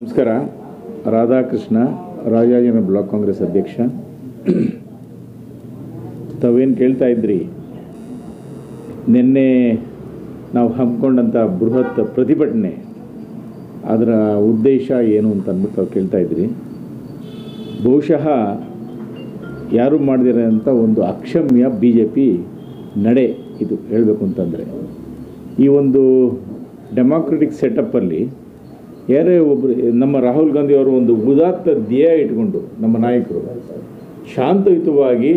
ನಮಸ್ಕಾರ. ರಾಧಾಕೃಷ್ಣ, ರಾಜಾಜಿನ ಬ್ಲಾಕ್ ಕಾಂಗ್ರೆಸ್ ಅಧ್ಯಕ್ಷ. ತಾವೇನು ಕೇಳ್ತಾ ಇದ್ರಿ, ನಿನ್ನೆ ನಾವು ಹಮ್ಮಿಕೊಂಡಂಥ ಬೃಹತ್ ಪ್ರತಿಭಟನೆ ಅದರ ಉದ್ದೇಶ ಏನು ಅಂತ ಅಂದ್ಬಿಟ್ಟು ತಾವು ಕೇಳ್ತಾ ಇದ್ರಿ. ಬಹುಶಃ ಯಾರು ಮಾಡಿದಿರೋಂಥ ಒಂದು ಅಕ್ಷಮ್ಯ BJP ನಡೆ ಇದು ಹೇಳಬೇಕು ಅಂತಂದರೆ. ಈ ಒಂದು ಡೆಮಾಕ್ರೆಟಿಕ್ ಸೆಟಪ್ಪಲ್ಲಿ ಯಾರೇ ಒಬ್ಬರು ನಮ್ಮ ರಾಹುಲ್ ಗಾಂಧಿ ಅವರು ಒಂದು ಉದಾತ್ತ ಧ್ಯೇಯ ಇಟ್ಕೊಂಡು ನಮ್ಮ ನಾಯಕರು ಶಾಂತಯುತವಾಗಿ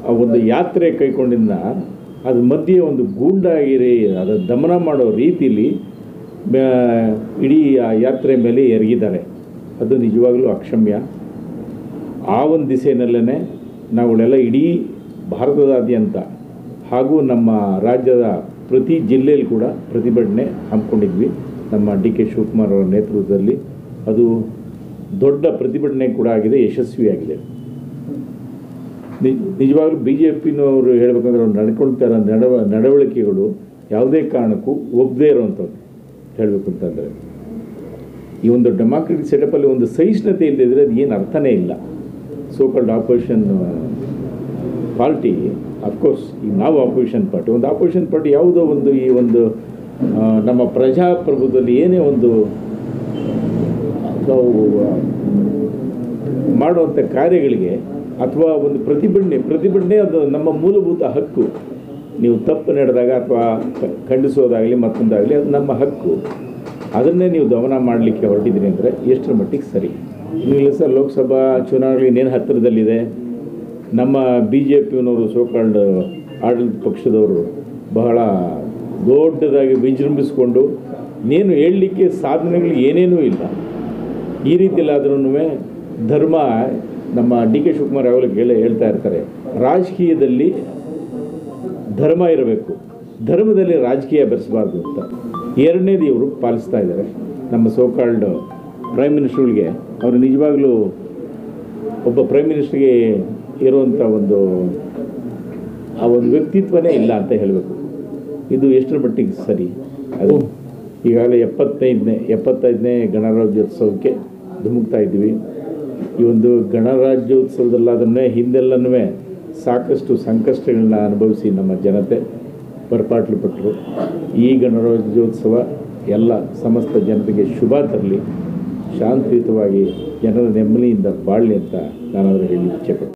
ಆ ಒಂದು ಯಾತ್ರೆ ಕೈಗೊಂಡಿದ್ದ ಅದ್ರ ಮಧ್ಯೆ ಒಂದು ಗೂಂಡಾಗಿರಿ ಅದರ ದಮನ ಮಾಡೋ ರೀತಿಯಲ್ಲಿ ಇಡೀ ಆ ಯಾತ್ರೆ ಮೇಲೆ ಎರಗಿದ್ದಾರೆ. ಅದು ನಿಜವಾಗಲೂ ಅಕ್ಷಮ್ಯ. ಆ ಒಂದು ದಿಸೆಯಲ್ಲೇ ನಾವುಗಳೆಲ್ಲ ಇಡೀ ಭಾರತದಾದ್ಯಂತ ಹಾಗೂ ನಮ್ಮ ರಾಜ್ಯದ ಪ್ರತಿ ಜಿಲ್ಲೆಯಲ್ಲಿ ಕೂಡ ಪ್ರತಿಭಟನೆ ಹಮ್ಮಿಕೊಂಡಿದ್ವಿ. ನಮ್ಮ DK ಶಿವಕುಮಾರ್ ಅವರ ನೇತೃತ್ವದಲ್ಲಿ ಅದು ದೊಡ್ಡ ಪ್ರತಿಭಟನೆ ಕೂಡ ಆಗಿದೆ, ಯಶಸ್ವಿಯಾಗಿದೆ. ನಿಜವಾಗ್ಲೂ BJPನವರು ಹೇಳಬೇಕಂದ್ರೆ ಅವ್ರು ನಡ್ಕೊಳ್ತಾ ಇರೋ ನಡವಳಿಕೆಗಳು ಯಾವುದೇ ಕಾರಣಕ್ಕೂ ಒಪ್ಪದೇ ಇರೋವಂಥದ್ದು ಹೇಳಬೇಕು ಅಂತಂದರೆ. ಈ ಒಂದು ಡೆಮಾಕ್ರೆಟಿಕ್ ಸೆಟಪ್ಪಲ್ಲಿ ಒಂದು ಸಹಿಷ್ಣುತೆ ಇಲ್ಲದಿದ್ದರೆ ಅದು ಏನು ಅರ್ಥನೇ ಇಲ್ಲ. ಸೋಕಾಲ್ಡ್ ಆಪೋಸಿಷನ್ ಪಾರ್ಟಿ, ಅಫ್ಕೋರ್ಸ್ ಈಗ ನಾವು ಆಪೋಸಿಷನ್ ಪಾರ್ಟಿ, ಒಂದು ಆಪೋಸಿಷನ್ ಪಾರ್ಟಿ ಯಾವುದೋ ಒಂದು ಈ ಒಂದು ನಮ್ಮ ಪ್ರಜಾಪ್ರಭುತ್ವದಲ್ಲಿ ಏನೇ ಒಂದು ನಾವು ಮಾಡುವಂಥ ಕಾರ್ಯಗಳಿಗೆ ಅಥವಾ ಒಂದು ಪ್ರತಿಭಟನೆ ಅದು ನಮ್ಮ ಮೂಲಭೂತ ಹಕ್ಕು. ನೀವು ತಪ್ಪು ನಡೆದಾಗ ಅಥವಾ ಖಂಡಿಸೋದಾಗಲಿ ಮತ್ತೊಂದಾಗಲಿ ಅದು ನಮ್ಮ ಹಕ್ಕು. ಅದನ್ನೇ ನೀವು ದಮನ ಮಾಡಲಿಕ್ಕೆ ಹೊರಟಿದ್ದೀರಿ ಅಂದರೆ ಎಷ್ಟರ ಮಟ್ಟಿಗೆ ಸರಿ? ಇಲ್ಲ ಸರ್, ಲೋಕಸಭಾ ಚುನಾವಣೆ ಇನ್ನೇನು ಹತ್ತಿರದಲ್ಲಿದೆ. ನಮ್ಮ BJPನವರು ಸೋಕಾಲ್ಡ್ ಆಡಳಿತ ಪಕ್ಷದವರು ಬಹಳ ದೊಡ್ಡದಾಗಿ ವಿಜೃಂಭಿಸಿಕೊಂಡು ಇನ್ನೇನು ಹೇಳಲಿಕ್ಕೆ ಸಾಧನೆಗಳು ಏನೇನೂ ಇಲ್ಲ. ಈ ರೀತಿಯಲ್ಲಾದ್ರೂ ಧರ್ಮ, ನಮ್ಮ DK ಶಿವಕುಮಾರ್ ಯಾವಾಗಲೂ ಹೇಳ್ತಾ ಇರ್ತಾರೆ, ರಾಜಕೀಯದಲ್ಲಿ ಧರ್ಮ ಇರಬೇಕು, ಧರ್ಮದಲ್ಲಿ ರಾಜಕೀಯ ಬೆರೆಸಬಾರ್ದು ಅಂತ. ಎರಡನೇದು ಇವರು ಪಾಲಿಸ್ತಾ ಇದ್ದಾರೆ. ನಮ್ಮ ಸೋಕಾಲ್ಡ್ ಪ್ರೈಮ್ ಮಿನಿಸ್ಟರ್ಗಳಿಗೆ ಅವರು ನಿಜವಾಗಲೂ ಒಬ್ಬ ಪ್ರೈಮ್ ಮಿನಿಸ್ಟರ್ಗೆ ಇರುವಂಥ ಆ ಒಂದು ವ್ಯಕ್ತಿತ್ವನೇ ಇಲ್ಲ ಅಂತ ಹೇಳಬೇಕು. ಇದು ಎಷ್ಟರ ಮಟ್ಟಿಗೆ ಸರಿ? ಅದು ಈಗಾಗಲೇ 75ನೇ ಗಣರಾಜ್ಯೋತ್ಸವಕ್ಕೆ ಧುಮುಕ್ತಾ ಇದ್ದೀವಿ. ಈ ಒಂದು ಗಣರಾಜ್ಯೋತ್ಸವದಲ್ಲಾದನ್ನೇ ಹಿಂದೆಲ್ಲನೂ ಸಾಕಷ್ಟು ಸಂಕಷ್ಟಗಳನ್ನ ಅನುಭವಿಸಿ ನಮ್ಮ ಜನತೆ ಪರಿಪಾಟ್ಲು ಪಟ್ಟರು. ಈ ಗಣರಾಜ್ಯೋತ್ಸವ ಎಲ್ಲ ಸಮಸ್ತ ಜನತೆಗೆ ಶುಭ ತರಲಿ, ಶಾಂತಿಯುತವಾಗಿ ಜನರ ನೆಮ್ಮದಿಯಿಂದ ಬಾಳಲಿ ಅಂತ ನಾನು ಹೇಳಲಿಕ್ಕೆ ಇಚ್ಛೆಪಡ್ತೀನಿ.